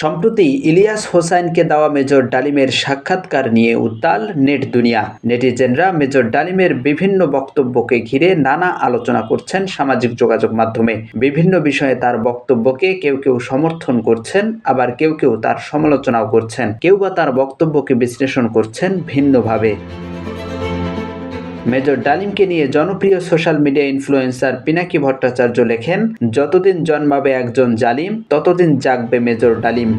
সম্প্রতি ইলিয়াস হোসাইনকে দেওয়া মেজর ডালিমের সাক্ষাৎকার নিয়ে উত্তাল নেট দুনিয়া। নেটিজেনরা মেজর ডালিমের বিভিন্ন বক্তব্যকে ঘিরে নানা আলোচনা করছেন সামাজিক যোগাযোগ মাধ্যমে। বিভিন্ন বিষয়ে তার বক্তব্যকে কেউ কেউ সমর্থন করছেন, আবার কেউ কেউ তার সমালোচনাও করছেন। কেউ বা তার বক্তব্যকে বিশ্লেষণ করছেন ভিন্নভাবে। মেজর ডালিমকে নিয়ে জনপ্রিয় social media influencer Pinaki Bhattacharya লেখেন, যতদিন জন্মাবে একজন জালিম ততদিন জাগবে মেজর ডালিম।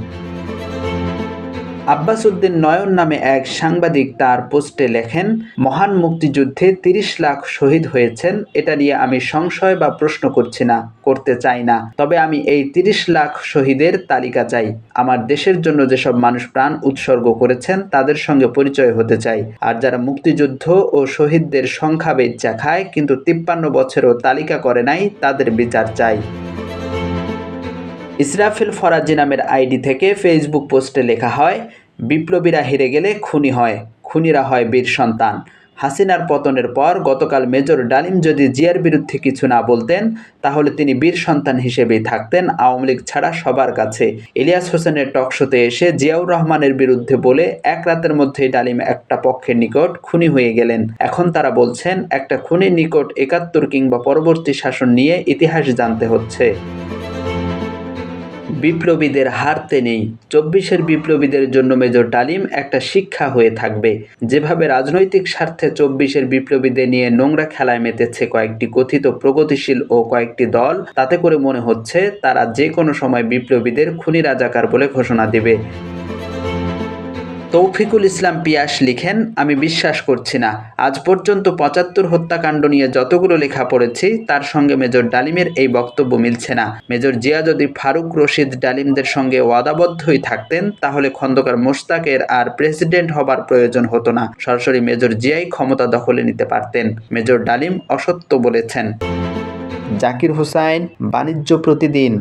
আব্বাস উদ্দিন নয়ন নামে এক সাংবাদিক তার পোস্টে লেখেন, মহান মুক্তিযুদ্ধে ৩০ লাখ শহীদ হয়েছেন, এটা নিয়ে আমি সংশয় বা প্রশ্ন করতে চাই না। তবে আমি এই ৩০ লাখ শহীদের তালিকা চাই। আমার দেশের জন্য যেসব মানুষ প্রাণ উৎসর্গ করেছেন তাদের সঙ্গে পরিচয় হতে চাই। আর যারা মুক্তিযুদ্ধ ও শহীদদের সংখ্যা বেচ্চা খায় কিন্তু ৫৩ বছরেও তালিকা করে নাই, তাদের বিচার চাই। ইসরাফিল ফরাজি নামের আইডি থেকে ফেসবুক পোস্টে লেখা হয়, বিপ্লবীরা হেরে গেলে খুনি হয়, খুনিরা হয় বীর সন্তান। হাসিনার পতনের পর গতকাল মেজর ডালিম যদি জিয়ার বিরুদ্ধে কিছু না বলতেন, তাহলে তিনি বীর সন্তান হিসেবেই থাকতেন আওয়ামী লীগ ছাড়া সবার কাছে। ইলিয়াস হোসেনের টকশোতে এসে জিয়াউর রহমানের বিরুদ্ধে বলে এক রাতের মধ্যেই ডালিম একটা পক্ষের নিকট খুনি হয়ে গেলেন। এখন তারা বলছেন একটা খুনির নিকট ৭১ কিংবা পরবর্তী শাসন নিয়ে ইতিহাস জানতে হচ্ছে। বিপ্লবীদের হারতে নেই। ২৪-এর বিপ্লবীদের জন্য মেজর ডালিম একটা শিক্ষা হয়ে থাকবে। যেভাবে রাজনৈতিক স্বার্থে ২৪-এর বিপ্লবীদের নিয়ে নোংরা খেলায় মেতেছে কয়েকটি কথিত প্রগতিশীল ও কয়েকটি দল, তাতে করে মনে হচ্ছে তারা যে কোনো সময় বিপ্লবীদের খুনি রাজাকার বলে ঘোষণা দেবে। তৌফিকুল ইসলাম পিয়াস লিখেন, আমি বিশ্বাস করছি না, আজ পর্যন্ত ৭৫ হত্যাকাণ্ড নিয়ে যতগুলো লেখা পড়েছি তার সঙ্গে মেজর ডালিমের এই বক্তব্য মিলছে না। মেজর জিয়া যদি ফারুক রশিদ ডালিমদের সঙ্গে ওয়াদাবদ্ধই থাকতেন, তাহলে খন্দকার মোশতাকের আর প্রেসিডেন্ট হবার প্রয়োজন হতো না। সরাসরি মেজর জিয়াই ক্ষমতা দখলে নিতে পারতেন। মেজর ডালিম অসত্য বলেছেন। জাকির হোসাইন, বাণিজ্য প্রতিদিন।